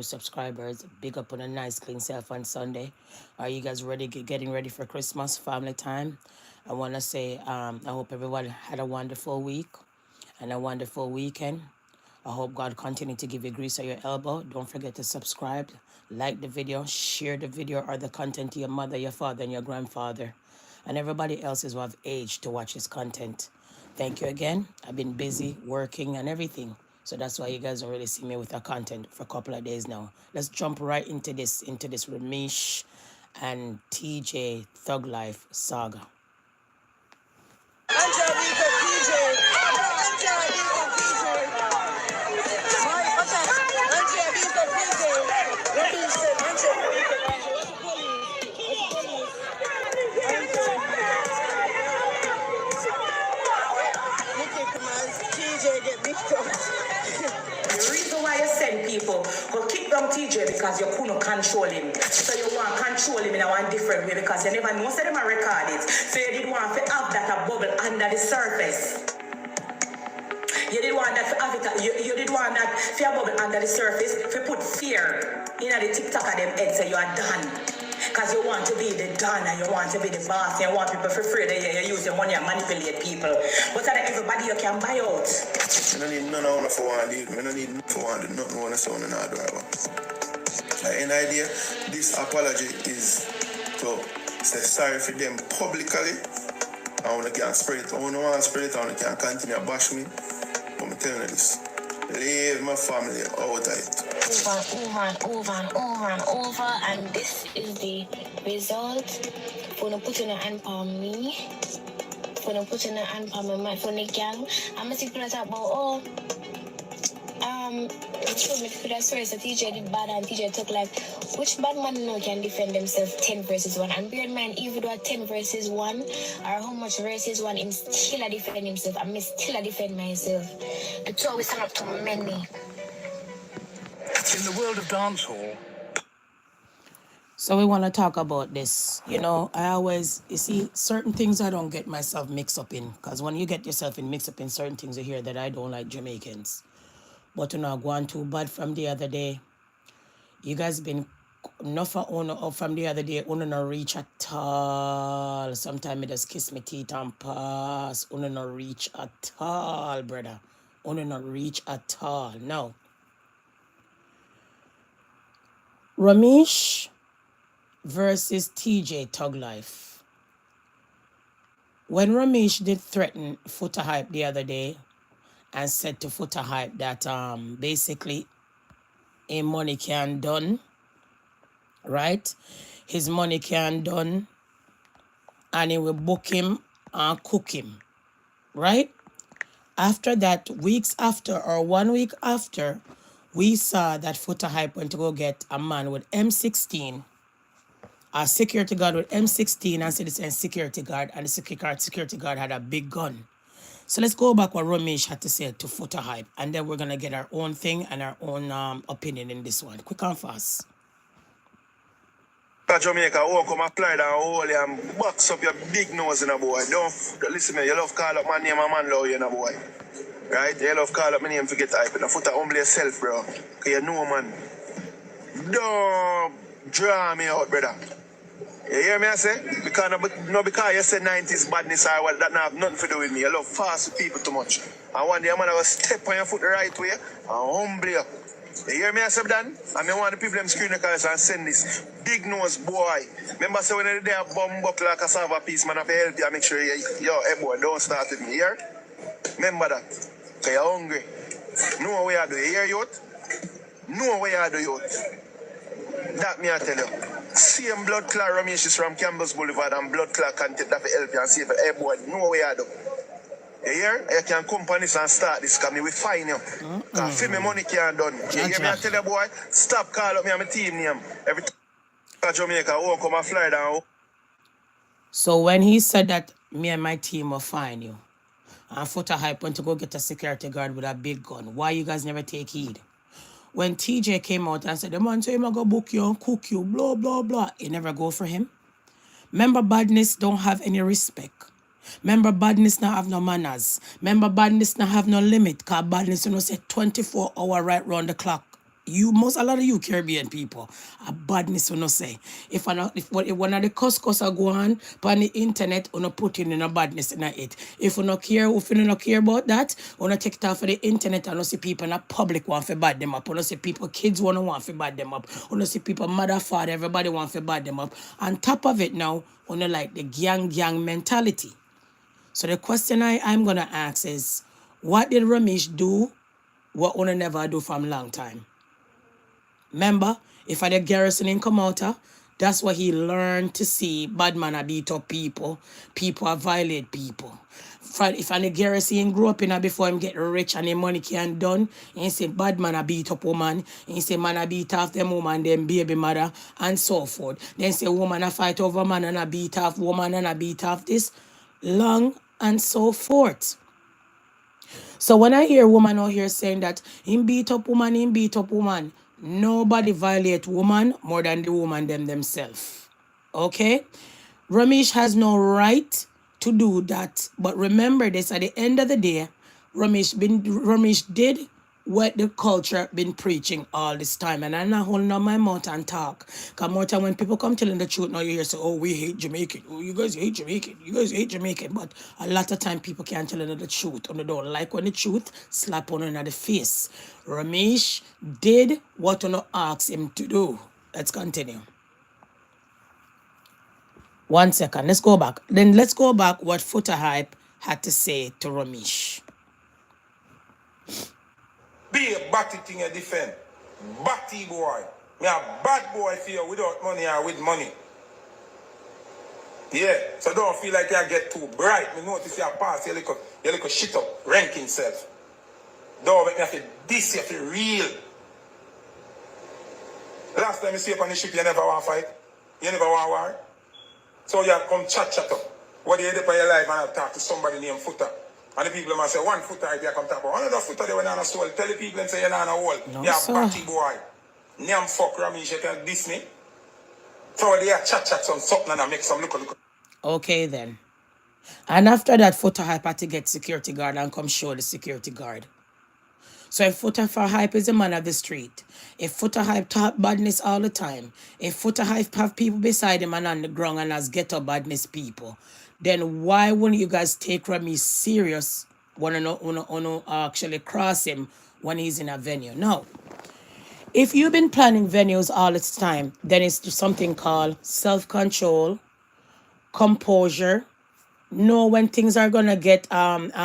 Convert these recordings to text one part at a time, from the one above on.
subscribers. Big up on a nice clean self on Sunday. Are you guys ready? Getting ready for Christmas family time? I want to say I hope everyone had a wonderful week and a wonderful weekend. I hope God continue to give you grease at your elbow. Don't forget to subscribe, like the video, share the video or the content to your mother, your father, and your grandfather, and everybody else who have age to watch this content. Thank you again. I've been busy working and everything. So that's why you guys don't really see me with the content for a couple of days now. Let's jump right into this Romeich and TJ Thug Life saga. The reason why you send people go kick down TJ because you couldn't control him. So you want to control him in a one different way because you never know so them are record it. So you did want to have that a bubble under the surface. You did want that for have it, you did want that fear bubble under the surface to put fear in the TikTok of them heads so you are done. Because you want to be the don and you want to be the boss and you want people for free that you use your money and manipulate people. But not everybody you can buy out. I don't need none of them for one deal. I don't need for one do nothing on the sound and not driver. Any idea? This apology is to say sorry for them publicly. I want to can spread it. I want to spread it. I want to can continue to bash me. I'm telling you this. Leave my family out of it. Over and this is the result. For no putting a hand on me. For no putting a hand on my phone gang. I'm going to talk about told me to put a story so TJ did bad and TJ took like which bad man now can defend themselves 10 versus 1 and bear in mind even though 10 versus 1 or how much versus 1 him still a defend himself and me still a defend myself. The two always stand up to many. In the world of dancehall. So we want to talk about this. You know, you see, certain things I don't get myself mixed up in. Because when you get yourself mixed up in certain things, you hear that I don't like Jamaicans. But you know, going too bad from the other day. You guys been enough up from the other day. Uno no reach at all. Sometimes it just kiss me teeth and pass. Uno no reach at all, brother. Uno no reach at all. Now, Romeich versus TJ Thug Life. When Romeich did threaten Footer Hype the other day and said to Footer Hype that basically his money can done, right? His money can done and he will book him and cook him, right? After that, weeks after or 1 week after, we saw that Footer Hype went to go get a man with M16, a security guard with M16 and said it's a security guard, and the security guard had a big gun. So let's go back what Romeich had to say to Footer Hype, and then we're going to get our own thing and our own opinion in this one. Quick and fast. Jamaica, come apply that hole and box up your big nose in a boy. Don't listen me, you love call up my name and man love you in a boy. Right? You love call up my name to get hype. And Footer humble yourself, bro. Cause you know man. Don't draw me out, brother. You hear me I say? Because you say 90s badness or what, that have nothing to do with me. You love fast people too much. And one day I'm gonna step on your foot the right way and humble you. You hear me I say, Dan? And I want the people them screen the cars and send this big nose boy. Remember say when they're there bomb up like a cassava piece, man, I have to help you and make sure yo, hey boy, don't start with me, here. Remember that. Cause you're hungry. Know what you do, you hear youth? Know what you do, youth. That me I tell you. Same blood clot Romeich is from Campbell's Boulevard and blood clot content that will help you and see if hey boy, know what you do. You hear? You can come on this and start this because me will find you. Because feel me money can't done. You hear me I tell you boy, stop call up me and my team name. Every time Jamaica won't come and fly down. So when he said that me and my team will find you, and Footer Hype went to go get a security guard with a big gun, why you guys never take heed? When TJ came out and said, the man say him go book you and cook you, blah, blah, blah, he never go for him. Remember, badness don't have any respect. Remember, badness not have no manners. Remember, badness not have no limit. Because badness, you know, say 24 hours right round the clock. a lot of you Caribbean people, a badness will not say. If one of the cuscus are go on the internet, you put in a badness in it. If you not care about that, you take it off of the internet and you see people in a public want to bad them up. You see people, kids want to bad them up. You see people, mother, father, everybody want to bad them up. On top of it now, you like the gang mentality. So the question I'm gonna ask is, what did Romeich do what una never do from long time? Remember, if I the garrison in come out, that's what he learned to see bad man a beat up people a violate people. If I the garrison grow up in before him get rich and him money can done, he say bad man a beat up woman, he say man a beat off them woman, them baby mother, and so forth. Then say woman a fight over man and a beat off woman and a beat off this, long and so forth. So when I hear woman out here saying that him beat up woman, nobody violate woman more than the woman themselves. Okay? Romeich has no right to do that. But remember this, at the end of the day, Romeich did what the culture been preaching all this time. And I'm not holding on my mouth and talk. Because more time when people come telling the truth, now you hear say, oh, we hate Jamaican. Oh, you guys hate Jamaican. You guys hate Jamaican. But a lot of time people can't tell the truth. And they don't like when the truth slap on in the face. Romeich did what you asked him to do. Let's continue. 1 second. Let's go back. Then let's go back what Footer Hype had to say to Romeich. Be a batty thing you defend. Batty boy. Me a bad boy for you without money or with money. Yeah, so don't feel like you get too bright. Me notice you pass your little shit up, ranking self. Don't make me feel this, you feel real. Last time you see up on the ship, you never want to fight. You never want war. So you come chat up. What do you do for your life and I talk to somebody named Footer? And the people might say, one Footer idea come talk about. Another Footer they went on a soul. Tell the people and say you're not a hole. No, you're sir. a batty boy. Name fuck Romeich, you can diss me. So they are chat some something and I make some look. Okay then. And after that, Footer Hype had to get security guard and come show the security guard. So if Footer Hype is a man of the street, if Footer Hype talk badness all the time, if Footer Hype have people beside him and on the ground and as ghetto badness people, then why wouldn't you guys take Romeich serious when you actually cross him when he's in a venue? No. If you've been planning venues all this time, then it's something called self-control, composure, know when things are gonna get actually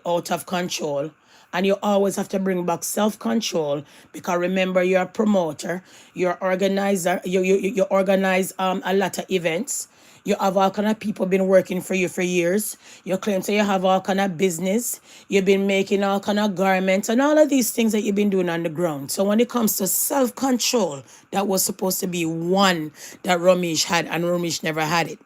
out of control, and you always have to bring back self-control, because remember, you're a promoter, you're organizer, you organize a lot of events. You have all kind of people been working for you for years. You claim so you have all kind of business. You've been making all kind of garments and all of these things that you've been doing on the ground. So when it comes to self-control, that was supposed to be one that Romeich had, and Romeich never had it.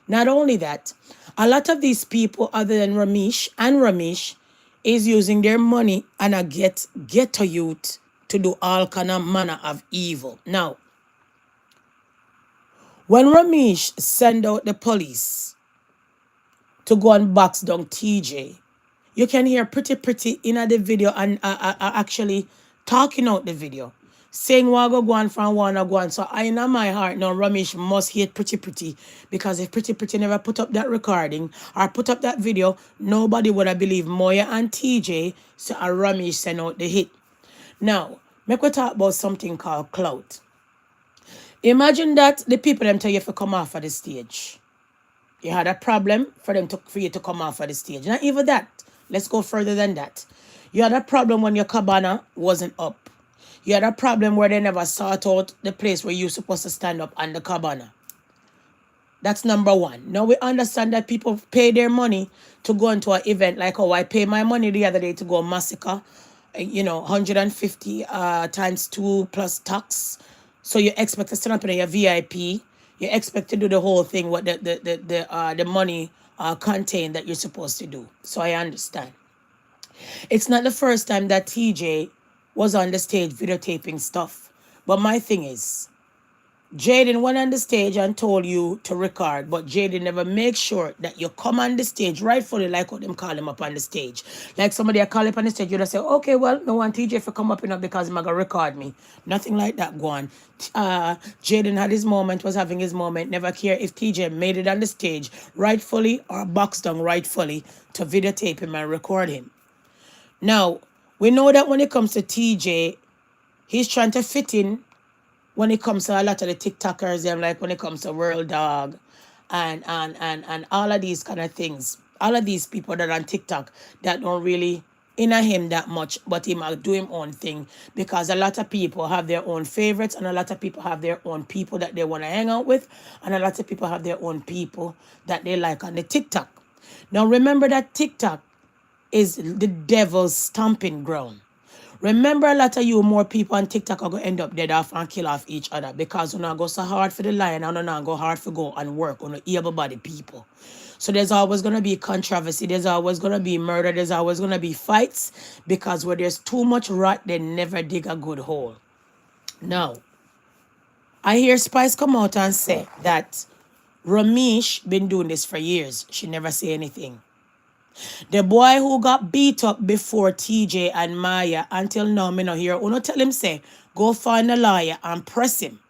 Not only that, a lot of these people other than Romeich is using their money and a ghetto youth to do all kind of manner of evil. Now, when Romeich send out the police to go and box down TJ, you can hear pretty in the video and actually talking out the video, saying what go on from one go on. So I in my heart now Romeich must hate pretty, because if pretty never put up that recording or put up that video, nobody would have believed Moya and TJ. So Romeich send out the hit. Now, make we talk about something called clout. Imagine that the people them tell you to come off of the stage. You had a problem for you to come off of the stage. Not even that. Let's go further than that. You had a problem when your cabana wasn't up. You had a problem where they never sort out the place where you're supposed to stand up on the cabana. That's number one. Now we understand that people pay their money to go into an event like, oh, I pay my money the other day to go massacre, 150 times 2 plus tax. So you expect to stand up in your VIP. You expect to do the whole thing what the money contain that you're supposed to do. So I understand. It's not the first time that TJ was on the stage videotaping stuff. But my thing is, Jaden went on the stage and told you to record, but Jaden never make sure that you come on the stage rightfully, like what them call him up on the stage. Like somebody I call up on the stage, you just say, okay, well, no one TJ for come up enough because he's gonna record me. Nothing like that go on. Jaden had his moment, was having his moment, never care if TJ made it on the stage rightfully or boxed down rightfully to videotape him and record him. Now, we know that when it comes to TJ, he's trying to fit in when it comes to a lot of the TikTokers, them like when it comes to World Dog and all of these kind of things. All of these people that are on TikTok that don't really inner him that much, but he might do him own thing because a lot of people have their own favorites and a lot of people have their own people that they want to hang out with and a lot of people have their own people that they like on the TikTok. Now remember that TikTok is the devil's stomping ground. Remember, a lot of you more people on TikTok are going to end up dead off and kill off each other because you not go so hard for the lion and you not go hard for go and work on the able-bodied people. So there's always going to be controversy. There's always going to be murder. There's always going to be fights because where there's too much rot, they never dig a good hole. Now, I hear Spice come out and say that Romeich been doing this for years. She never say anything. The boy who got beat up before TJ and Maya, until now, me no hear. Uno tell him say, go find a lawyer and press him.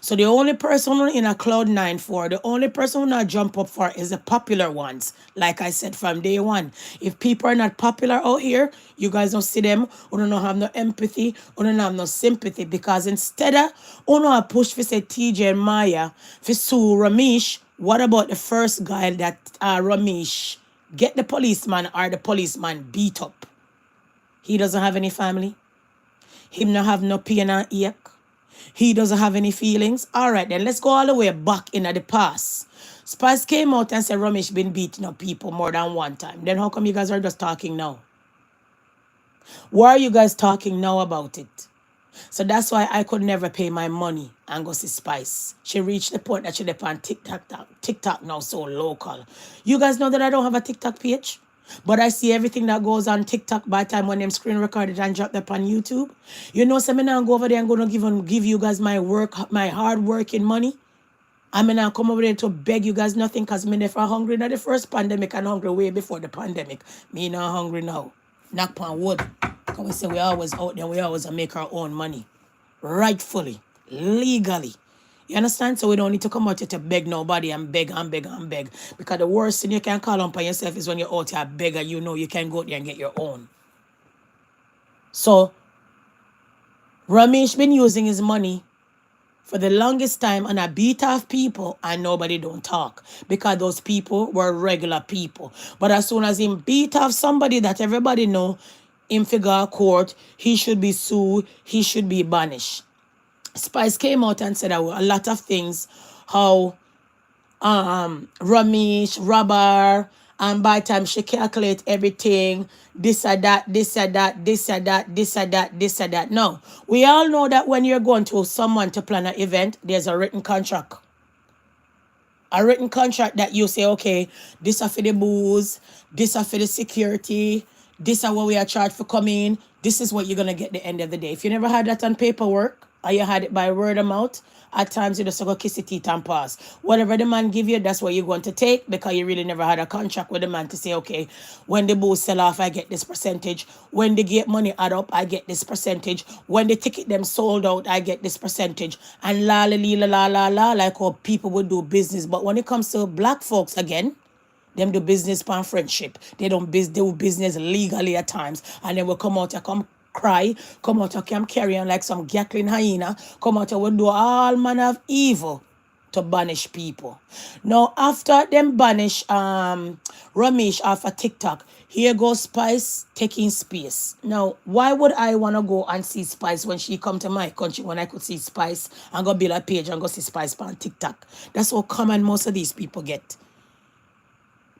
So the only person who in a cloud 9 for, the only person who not jump up for is the popular ones. Like I said from day one. If people are not popular out here, you guys don't see them, you don't have no empathy, you don't have no sympathy. Because instead of you push for say TJ and Maya for sue Romeich, what about the first guy that Romeich get the policeman or the policeman beat up? He doesn't have any family. Him not have no pain and ache. He doesn't have any feelings. All right, then let's go all the way back in the past. Spice came out and said Romeich been beating up people more than one time. Then how come you guys are just talking now? Why are you guys talking now about it? So that's why I could never pay my money and go see Spice. She reached the point that she depend on TikTok now so local. You guys know that I don't have a TikTok page? But I see everything that goes on TikTok by the time when them screen recorded and drop up on YouTube. You know, so I'm now go over there and gonna give you guys my hard working money. I'm not come over there to beg you guys nothing because me never hungry in the first pandemic and hungry way before the pandemic. Me not hungry now. Knock on wood. Because we say we always out there, we always make our own money. Rightfully, legally. You understand? So we don't need to come out here to beg nobody and beg and beg and beg. Because the worst thing you can call on yourself is when you're out here beggar, you know you can go there and get your own. So Romeich been using his money for the longest time and I beat off people and nobody don't talk because those people were regular people. But as soon as him beat off somebody that everybody know, him figure court, he should be sued, he should be banished. Spice came out and said a lot of things, how Romeich, robber, and by the time she calculate everything, this or that, this or that, this or that, this or that, this or that. No, we all know that when you're going to someone to plan an event, there's a written contract. A written contract that you say, okay, this are for the booze, this are for the security, this are what we are charged for coming, this is what you're going to get at the end of the day. If you never had that on paperwork, or you had it by word of mouth, at times you just go kiss the teeth and pass. Whatever the man give you, that's what you're going to take because you really never had a contract with the man to say, okay, when the booze sell off, I get this percentage. When the gate money add up, I get this percentage. When the ticket them sold out, I get this percentage. And la la la la la la, like how people would do business. But when it comes to black folks again, them do business by friendship. They don't do business legally at times. And then will come out and come cry, come out and come carry on like some Gatling hyena, come out and will do all manner of evil to banish people. Now, after them banish Romeich off of TikTok, here goes Spice taking space. Now, why would I want to go and see Spice when she come to my country when I could see Spice and go build a page and go see Spice on TikTok? That's how common most of these people get.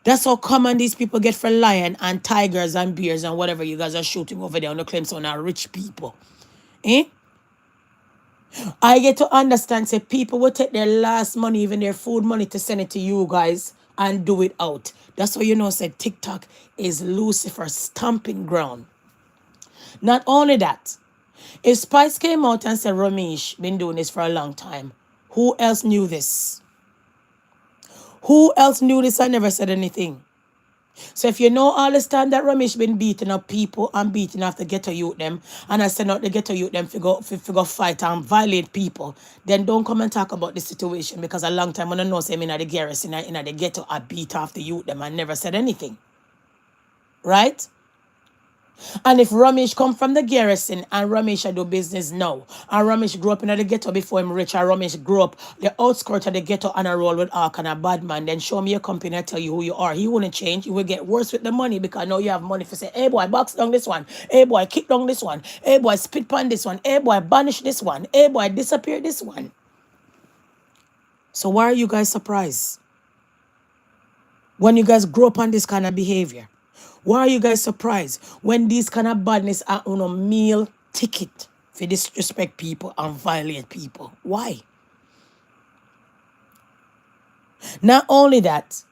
That's how common these people get for lion and tigers and bears and whatever you guys are shooting over there on the claims on our rich people. Eh? I get to understand, say, people will take their last money, even their food money, to send it to you guys and do it out. That's why you know, say, TikTok is Lucifer's stomping ground. Not only that, if Spice came out and said Romeich been doing this for a long time, Who else knew this? Who else knew this and never said anything? So if you know all this time that Romeich been beating up people and beating up the ghetto youth them, and I send out the ghetto youth them to go fight and violate people, then don't come and talk about the situation, because a long time when I know say in the garrison in the ghetto I beat off the youth them and never said anything. Right? And if Romeich come from the garrison and Romeich do business now, and Romeich grew up in the ghetto before him rich, and Romeich grew up the outskirts of the ghetto and a roll with Ark and a bad man, then show me your company and tell you who you are. He wouldn't change. He will get worse with the money, because now you have money for say, hey boy, box down this one. Hey boy, kick down this one. Hey boy, spit on this one. Hey boy, banish this one. Hey boy, disappear this one. So why are you guys surprised when you guys grow up on this kind of behavior? Why are you guys surprised when these kind of badness are on a meal ticket for disrespect people and violate people? Why? Not only that,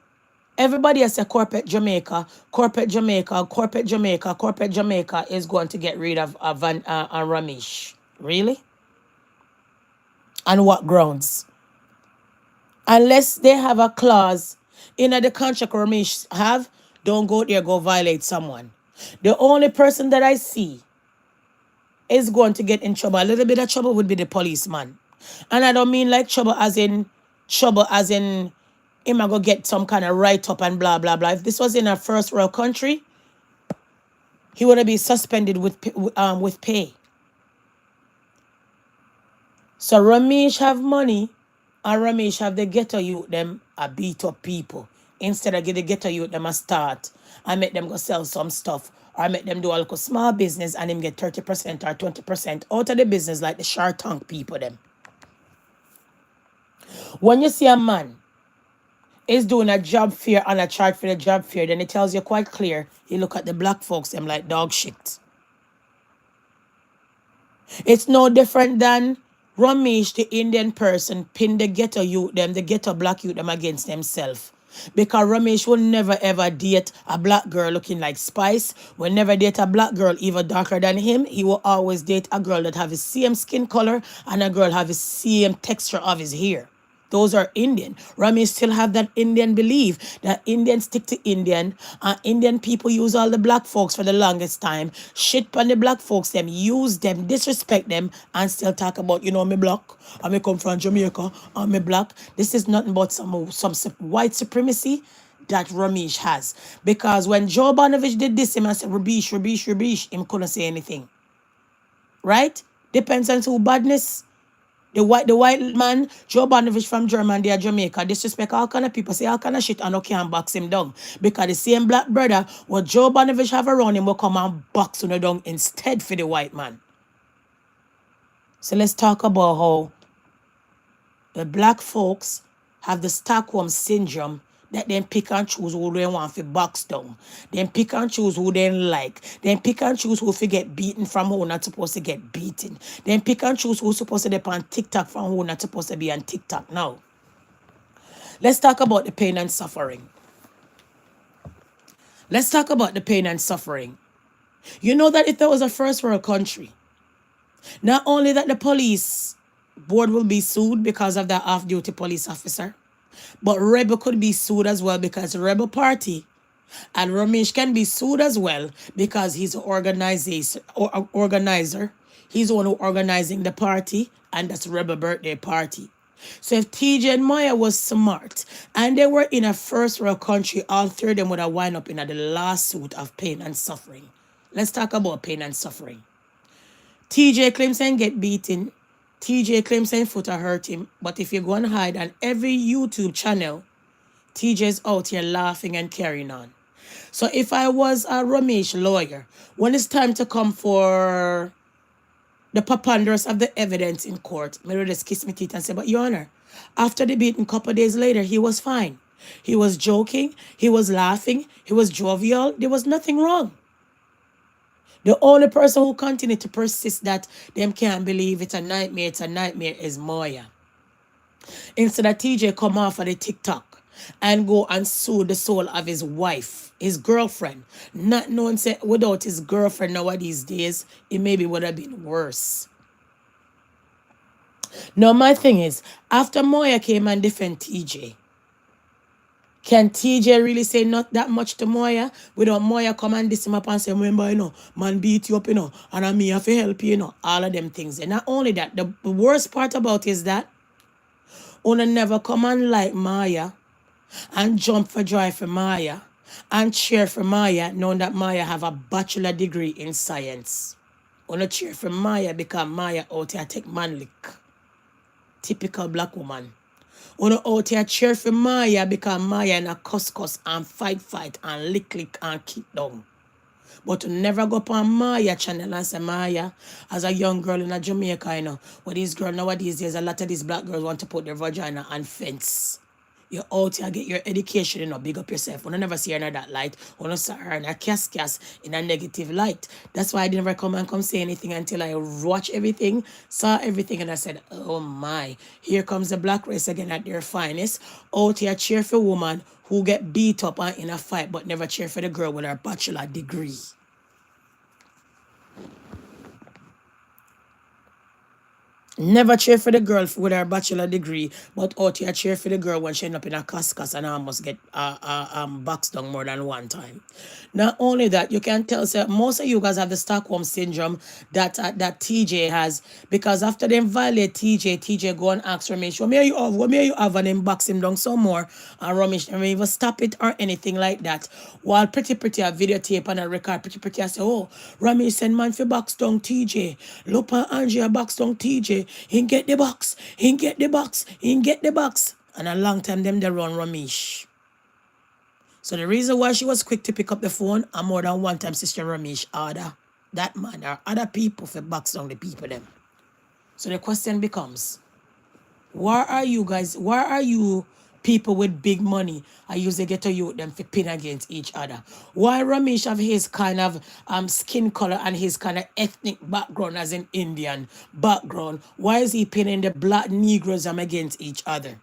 everybody has said corporate Jamaica is going to get rid of Romeich. Really? On what grounds? Unless they have a clause in the contract Romeich have, don't go there, go violate someone. The only person that I see is going to get in trouble, a little bit of trouble, would be the policeman. And I don't mean like trouble as in him I go get some kind of write-up and blah, blah, blah. If this was in a first world country, he would be suspended with pay. So Romeich have money, and Romeich have the ghetto youth them a beat up people. Instead of give the ghetto youth them a start and make them go sell some stuff, or make them do a little small business and him get 30% or 20% out of the business, like the Shark Tank people them. When you see a man is doing a job fair and a chart for the job fair, then it tells you quite clear, you look at the black folks them like dog shit. It's no different than Romeich, the Indian person, pin the ghetto youth them, the ghetto black youth them against themselves. Because Romeich will never ever date a black girl looking like Spice, will never date a black girl even darker than him. He will always date a girl that have the same skin color and a girl have the same texture of his hair. Those are Indian. Romeich still have that Indian belief that Indians stick to Indian, and Indian people use all the black folks for the longest time. Shit on the black folks, them use them, disrespect them, and still talk about, you know, me black, and me come from Jamaica, and me black. This is nothing but some white supremacy that Romeich has. Because when Joe Bonovich did this, him and said, Rabish, him couldn't say anything. Right? Depends on who badness. The white man, Joe Bonovich from Germany, they are Jamaica, disrespect all kind of people, say all kind of shit and no can box him down. Because the same black brother, what Joe Bonovich have around him will come and box him down instead for the white man. So let's talk about how the black folks have the Stockholm syndrome, that then pick and choose who they want to box down. Then pick and choose who they like. Then pick and choose who to get beaten from who not supposed to get beaten. Then pick and choose who's supposed to be on TikTok from who not supposed to be on TikTok. Now, let's talk about the pain and suffering. Let's talk about the pain and suffering. You know that if there was a first world country, not only that the police board will be sued because of the off-duty police officer, but Rebel could be sued as well because the Rebel Party, and Romeich can be sued as well because he's an organizer. He's the one who organizing the party, and that's Rebel birthday party. So if TJ and Moya was smart and they were in a first world country, all three of them would have wound up in the lawsuit of pain and suffering. Let's talk about pain and suffering. TJ claims and get beaten. TJ claims and foot hurt him. But if you go and hide on every YouTube channel, TJ's out here laughing and carrying on. So if I was a Romeich lawyer, when it's time to come for the preponderance of the evidence in court, I would just kiss my teeth and say, but Your Honor, after the beating, a couple of days later, he was fine. He was joking. He was laughing. He was jovial. There was nothing wrong. The only person who continued to persist that them can't believe it's a nightmare is Moya. Instead of TJ come off of the TikTok and go and sue the soul of his wife, his girlfriend. Not knowing say without his girlfriend nowadays days, it maybe would have been worse. Now, my thing is, after Moya came and defend TJ, can TJ really say not that much to Moya without Moya come and diss him up and say, remember, man beat you up, and I me have to help you, all of them things. And not only that, the worst part about it is that Una never come and like Maya and jump for joy for Maya and cheer for Maya, knowing that Maya have a bachelor degree in science. Una cheer for Maya because Maya out here take man lick. Typical black woman. Una out here cheer for Maya because Maya in a cuss and fight and lick and kick down. But to never go up on Maya channel and say, Maya, as a young girl in a Jamaica, where these girls nowadays, there's a lot of these black girls want to put their vagina on fence. You're out here, get your education, big up yourself. When I never see her in that light, when I saw her in a cast in a negative light. That's why I didn't ever come say anything until I watched everything, saw everything, and I said, oh my, here comes the black race again at their finest. Out here cheer for woman who get beat up and in a fight, but never cheer for the girl with her bachelor degree. Never cheer for the girl with her bachelor degree, but out here cheer for the girl when she end up in a cascas and almost get boxed down more than one time. Not only that, you can tell, so most of you guys have the Stockholm syndrome that TJ has, because after they violate TJ go and ask Romeich, what may you have, and then box him down some more, and Romeich never even stop it or anything like that. While Pretty a videotape and a record, Pretty I say, oh, Romeich send man for box down TJ. Lupa Andrea box down TJ. He get the box. He get the box. He get the box. And a long time them they run Romeich. So the reason why she was quick to pick up the phone, and more than one time Sister Romeich order that man or other people for box down the people them. So the question becomes, why are you people with big money I usually get to youth them for pin against each other? Why Romeich have his kind of skin color and his kind of ethnic background as an Indian background? Why is he pinning the black Negroes against each other?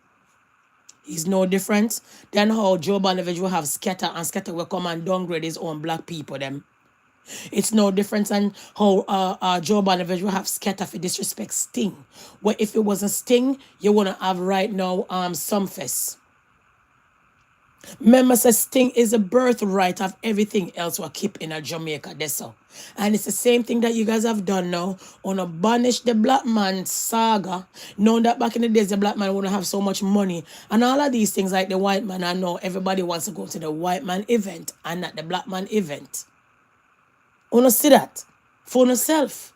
He's no different than how Joe Bonavage will have Scatter, and Scatter will come and downgrade his own black people them. It's no different than how Joe Bonavage will have Scatter for disrespect Sting. Well, if it wasn't Sting, you wouldn't have right now Sumfest. Remember, say Sting is a birthright of everything else we keep in a Jamaica. That's all. And it's the same thing that you guys have done now. On a banish the black man saga. Knowing that back in the days the black man wouldn't have so much money. And all of these things like the white man. I know everybody wants to go to the white man event and not the black man event. Wanna see that for yourself.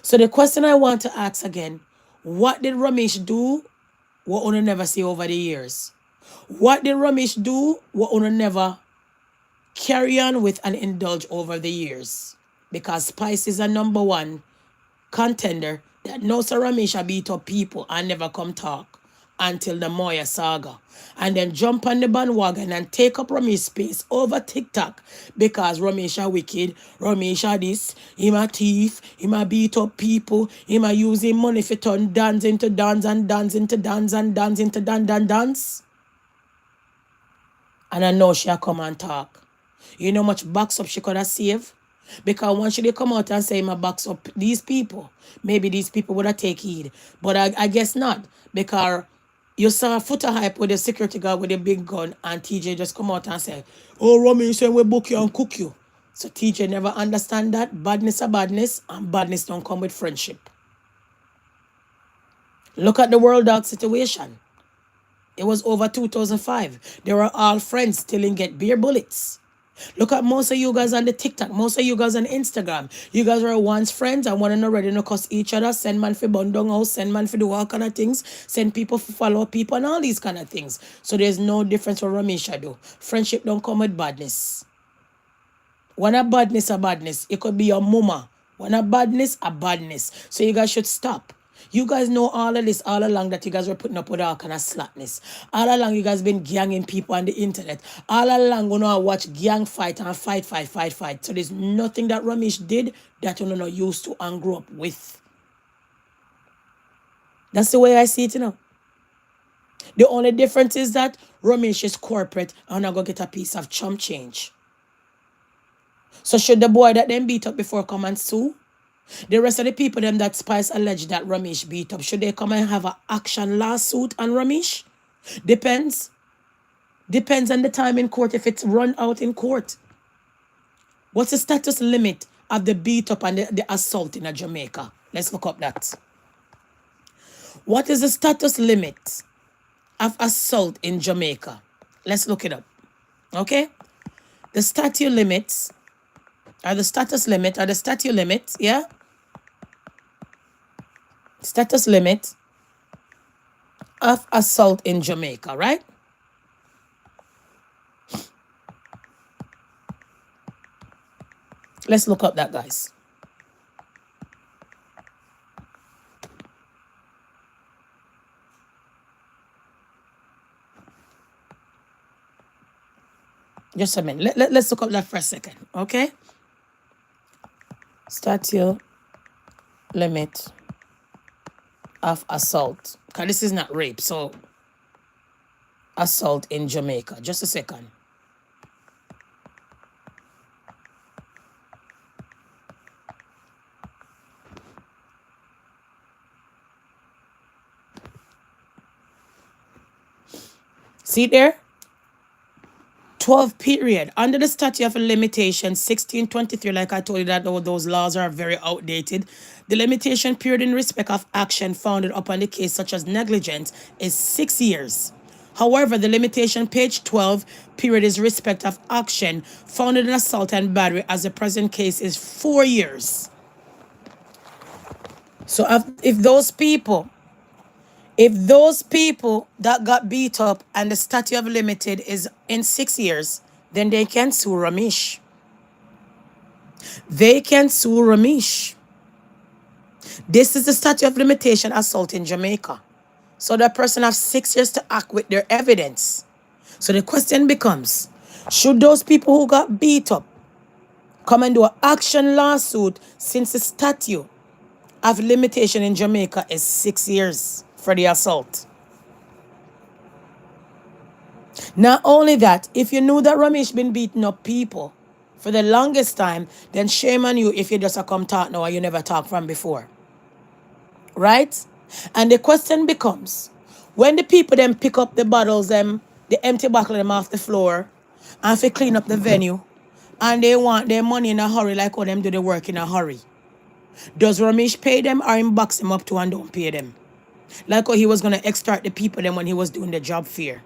So the question I want to ask again, what did Romeich do what Una never see over the years? What did Romeich do what Una never carry on with and indulge over the years? Because Spice is a #1 contender that knows Romeich beat up people and never come talk until the Moya saga. And then jump on the bandwagon and take up Romeich's space over TikTok because Romeich a wicked, Romeich a this, him a thief, him a beat up people, him a using money for turn dance into dance and dance into dance and dance into dance. And I know she'll come and talk. You know how much box up she could have saved? Because once she come out and say, "My box up these people," maybe these people would have take heed. But I guess not. Because you saw Footer Hype with the security guard with a big gun, and TJ just come out and say, "Oh, Romeich said we book you and cook you." So TJ never understand that. Badness are badness, and badness don't come with friendship. Look at the World Dog situation. It was over 2005. They were all friends till and get beer bullets. Look at most of you guys on the TikTok, most of you guys on Instagram. You guys were once friends and one and already no cuss each other, send man for bun down house, send man for do all kind of things, send people for follow people and all these kind of things. So there's no difference what Romeich do. Friendship don't come with badness. When a badness, it could be your mama. When a badness. So you guys should stop. You guys know all of this all along that you guys were putting up with all kind of slackness. All along you guys been ganging people on the internet. All along you know watch gang fight and fight. So there's nothing that Romeich did that you know used to and grew up with. That's the way I see it, you know. The only difference is that Romeich is corporate and I'm going to get a piece of chump change. So should the boy that them beat up before come and sue? The rest of the people them that Spice alleged that Romeich beat up, should they come and have an action lawsuit on Romeich? Depends. Depends on the time in court if it's run out in court. What's the status limit of the beat up and the assault in Jamaica? Let's look up that. What is the status limit of assault in Jamaica? Let's look it up. Okay? The statute limits are the status limit, yeah? Status limit of assault in Jamaica, right? Let's look up that, guys. Just a minute. Let's look up that for a second, okay? Statute limit of assault. Because this is not rape, so assault in Jamaica. Just a second. See there? 12 period. Under the statute of limitation 1623, like I told you that those laws are very outdated. The limitation period in respect of action founded upon the case such as negligence is 6 years. However, the limitation page 12 period is respect of action founded in assault and battery as the present case is 4 years. So if those people that got beat up and the statute of limited is in 6 years, then they can sue Romeich. They can sue Romeich. This is the statute of limitation assault in Jamaica. So the person has 6 years to act with their evidence. So the question becomes, should those people who got beat up come and do an action lawsuit since the statute of limitation in Jamaica is 6 years for the assault? Not only that, if you knew that Romeich been beating up people for the longest time, then shame on you if you just come talk now or you never talked from before. Right? And the question becomes, when the people then pick up the bottles, the empty bottle them off the floor, and if they clean up the venue, and they want their money in a hurry like how them do the work in a hurry, does Romeich pay them or him box them up to and don't pay them? Like how he was going to extort the people then when he was doing the job fair.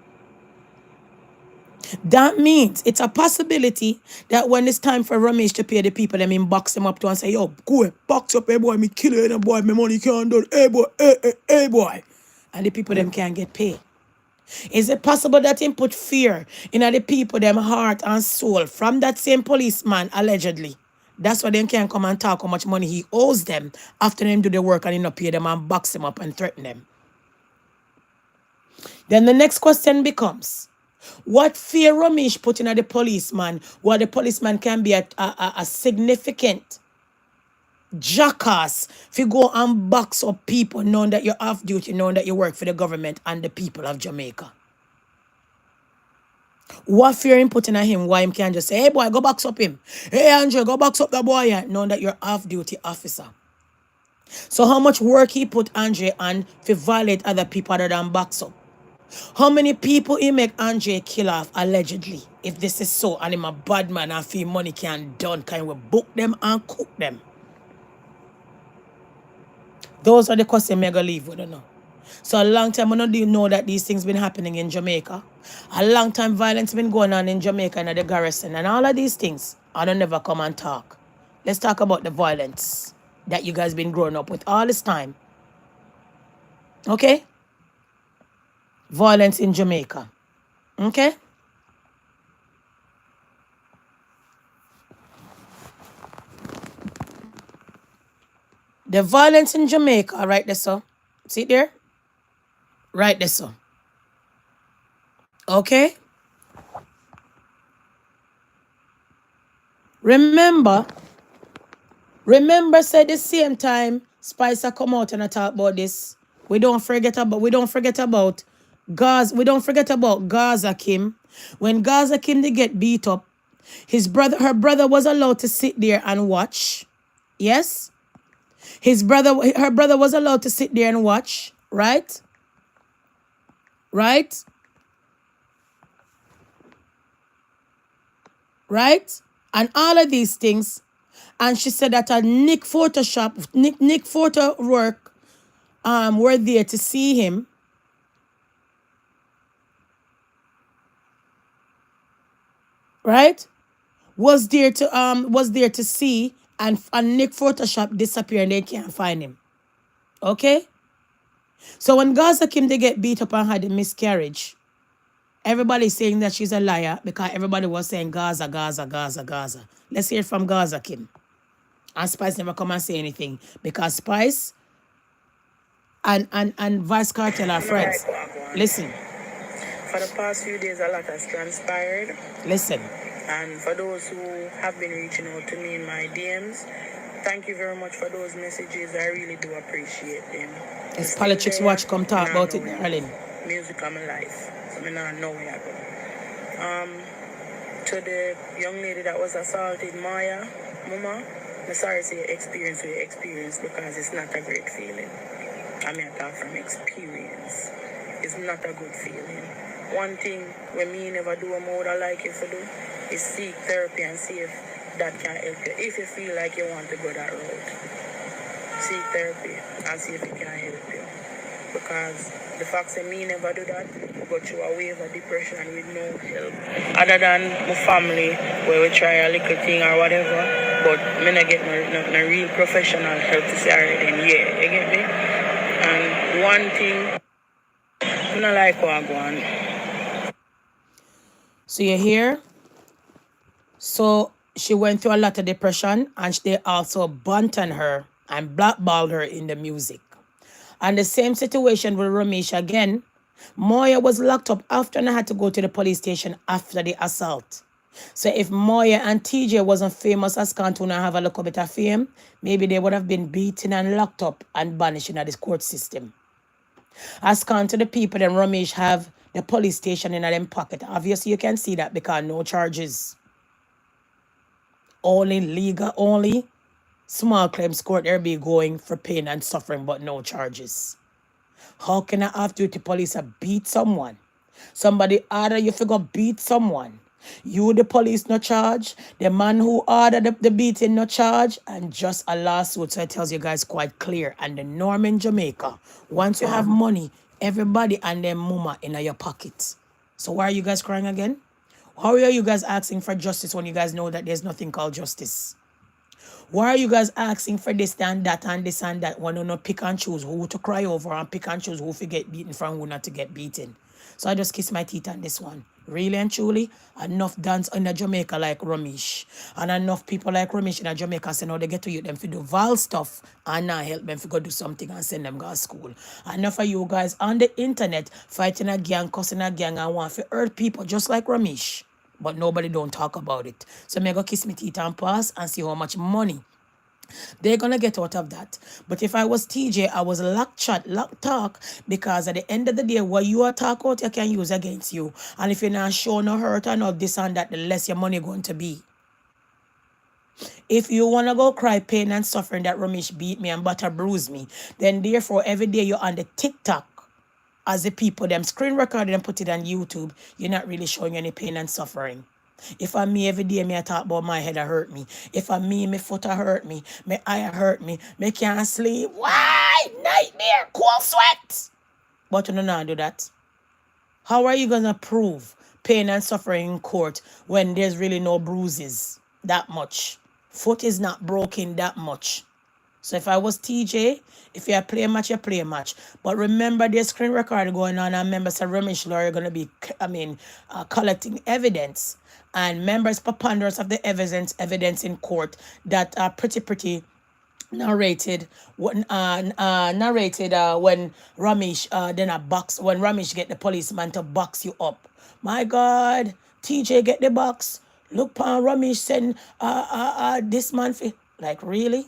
That means it's a possibility that when it's time for Romeich to pay the people, them him box them up to and say, yo, go box up, hey boy, me kill you, boy, my money can't do it, hey boy, hey boy. And the people them can't get paid. Is it possible that him put fear in the people them heart and soul from that same policeman, allegedly? That's why they can't come and talk how much money he owes them after them do the work and he not pay them and box them up and threaten them. Then the next question becomes, what fear Romeich put in the policeman, where the policeman can be a significant jackass if you go and box up people knowing that you're off duty, knowing that you work for the government and the people of Jamaica? What fear him putting at him, why him can't just say, hey boy, go box up him. Hey Andre, go box up the boy, knowing that you're off-duty officer. So how much work he put Andre on to violate other people other than box up? How many people he make Andre kill off, allegedly? If this is so, and him a bad man and feel money can done, can we book them and cook them? Those are the questions I'm going to leave with you now. So a long time, I don't know that these things been happening in Jamaica. A long time violence been going on in Jamaica and at the garrison and all of these things. I don't never come and talk. Let's talk about the violence that you guys been growing up with all this time. Okay? Violence in Jamaica. Okay? The violence in Jamaica, right there, so. See it there? Right there, so. Okay? Remember, said the same time Spicer come out and I talk about this. We don't forget about Gaza. We don't forget about Gaza Kim. When Gaza Kim they get beat up, her brother was allowed to sit there and watch. Yes? Her brother was allowed to sit there and watch, right? Right? Right? And all of these things. And she said that a Nick photo work were there to see him. Right? Was there to see, and Nick Photoshop disappeared and they can't find him. Okay? So when Gaza came to get beat up and had a miscarriage, everybody's saying that she's a liar because everybody was saying Gaza, Gaza, Gaza, Gaza. Let's hear from Gaza Kim. And Spice never come and say anything because Spice and Vice Cartel are friends. Listen. For the past few days, a lot has transpired. Listen. And for those who have been reaching out to me in my DMs, thank you very much for those messages. I really do appreciate them. It's Politics Watch come talk about it, darling. Music of my life. So I don't know where I go. To the young lady that was assaulted, Maya, Mama, I'm sorry to say your experience because it's not a great feeling. I mean, I talk from experience. It's not a good feeling. One thing when me never do a mode I like you to do is seek therapy and see if that can help you. If you feel like you want to go that road, seek therapy and see if it can help you. Because the fact that me never do that, we go through a wave of depression with no help. Other than my family, where we try a little thing or whatever, but me not get no real professional help to say, alright then, yeah, you get me? And one thing, I don't like what I go on. So you hear? So she went through a lot of depression and they also bunted her and blackballed her in the music. And the same situation with Romeich again. Moya was locked up after and had to go to the police station after the assault. So if Moya and TJ wasn't famous as Cantona and have a little bit of fame, maybe they would have been beaten and locked up and banished in this court system. As to the people, then Romeich have the police station in them pocket. Obviously, you can see that because no charges. Only legal, only small claims court there be going for pain and suffering, but no charges. How can a off-duty police beat someone? Somebody order you to go beat someone. You, the police, no charge. The man who ordered the beating, no charge. And just a lawsuit. So it tells you guys quite clear. And the norm in Jamaica, once you have money, everybody and their mama in your pocket. So why are you guys crying again? How are you guys asking for justice when you guys know that there's nothing called justice? Why are you guys asking for this and that and this and that when you not pick and choose who to cry over and pick and choose who to get beaten from who not to get beaten? So I just kiss my teeth on this one. Really and truly, enough dance in Jamaica like Romeich. And enough people like Romeich in Jamaica say now they get to you them to do vile stuff and not help them to go do something and send them go to school. Enough of you guys on the internet fighting a gang, cussing a gang and want to hurt people just like Romeich. But nobody don't talk about it. So me go kiss my teeth and pass and see how much money they're gonna get out of that. But if I was TJ, I was lock chat, lock talk, because at the end of the day, what you are talk out, you can use against you. And if you're not show no hurt or no this and that, the less your money going to be. If you wanna go cry pain and suffering that Romeich beat me and butter bruise me, then therefore every day you're on the TikTok as the people them screen record and put it on YouTube, you're not really showing any pain and suffering. If I'm me every day, me I talk about my head hurt me. If I'm me, my foot hurt me. My eye hurt me. Me can't sleep. Why? Nightmare, cold sweat. But you don't do that. How are you going to prove pain and suffering in court when there's really no bruises that much? Foot is not broken that much. So if I was TJ, if you play a match, you play a match. But remember, there's screen record going on, and members of Romeich lawyer are going to be, collecting evidence. And members preponderance of the evidence in court that are pretty narrated when Romeich then a box when Romeich get the policeman to box you up. My God, TJ get the box. Look, Romeich send this man for, like, really?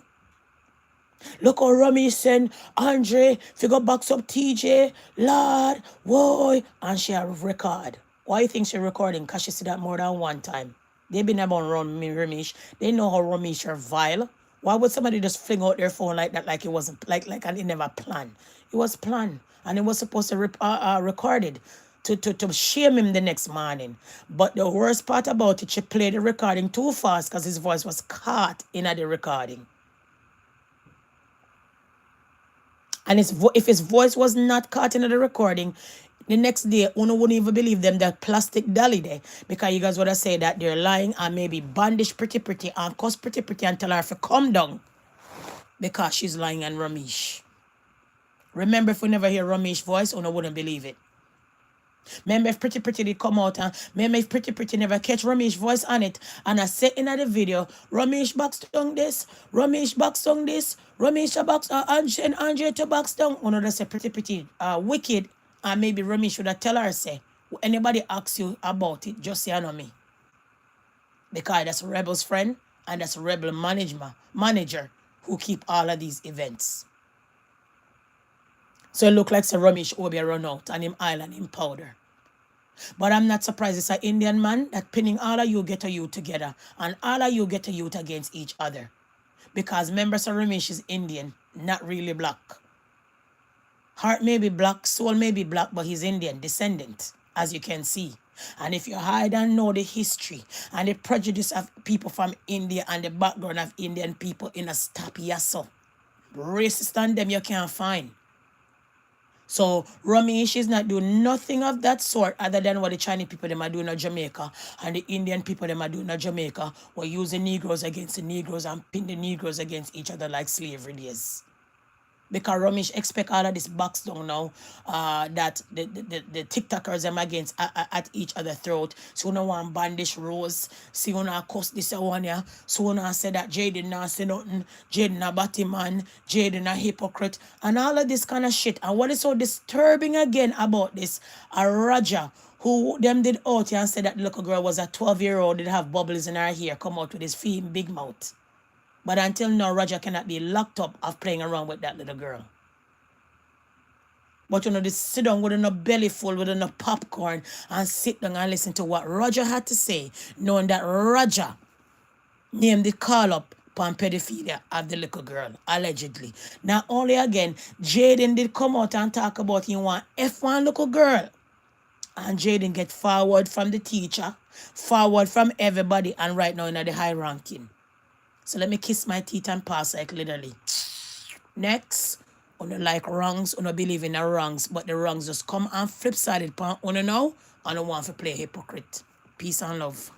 Look how Romeich send Andre if go box up TJ, Lord, whoa, and she a record. Why you think she recording? Because she see that more than one time. They been about Romeich. They know how Romeich are vile. Why would somebody just fling out their phone like that, like it wasn't, like and it never planned? It was planned, and it was supposed to record it to shame him the next morning. But the worst part about it, she played the recording too fast because his voice was caught in the recording. And if his voice was not caught in the recording, the next day, Uno wouldn't even believe them that plastic dolly there. Because you guys would have said that they're lying and maybe bandage pretty and cuss pretty and tell her to come down. Because she's lying on Romeich. Remember, if we never hear Romeich's voice, Uno wouldn't believe it. Remember if pretty did come out and remember if pretty never catch Romeich's voice on it. And I said in the video, Romeich box down this, Romeich box down this, Romeich box and Andre to box down. One of them say pretty wicked. And maybe Romeich should have tell her say, anybody asks you about it, just say I know me. Because that's Rebel's friend and that's Rebel manager who keep all of these events. So it look like Sir Romeich will be run out and him island in powder. But I'm not surprised. It's an Indian man that pinning all of you get a youth together and all of you get a youth against each other. Because remember Sir Romeich is Indian, not really black. Heart may be black, soul may be black, but he's Indian, descendant, as you can see. And if you hide and know the history and the prejudice of people from India and the background of Indian people in a stop yasso, racist on them you can't find. So Romeich is not doing nothing of that sort other than what the Chinese people them are doing in Jamaica and the Indian people them are doing in Jamaica. We're using Negroes against the Negroes and pin the Negroes against each other like slavery days. Because Romeich expect all of this box down now that the TikTokers them against at each other throat. So no one bandage Rose. See you now cuss this one here. So now say that Jaden not say nothing. Jaden a batty man. Jaden a hypocrite. And all of this kind of shit. And what is so disturbing again about this, a Raja who them did out here and said that the little girl was a 12-year-old, did have bubbles in her hair, come out with his feet big mouth. But until now, Roger cannot be locked up of playing around with that little girl. But you know, this sit down with a belly full, with a popcorn, and sit down and listen to what Roger had to say, knowing that Roger named the call up upon pedophilia of the little girl, allegedly. Now, only again, Jaden did come out and talk about he want F1 little girl. And Jaden get forward from the teacher, forward from everybody, and right now in the high ranking. So let me kiss my teeth and pass like literally. Next, on like wrongs, on believe in the wrongs, but the wrongs just come and flip sided upon on now, and I want to play hypocrite. Peace and love.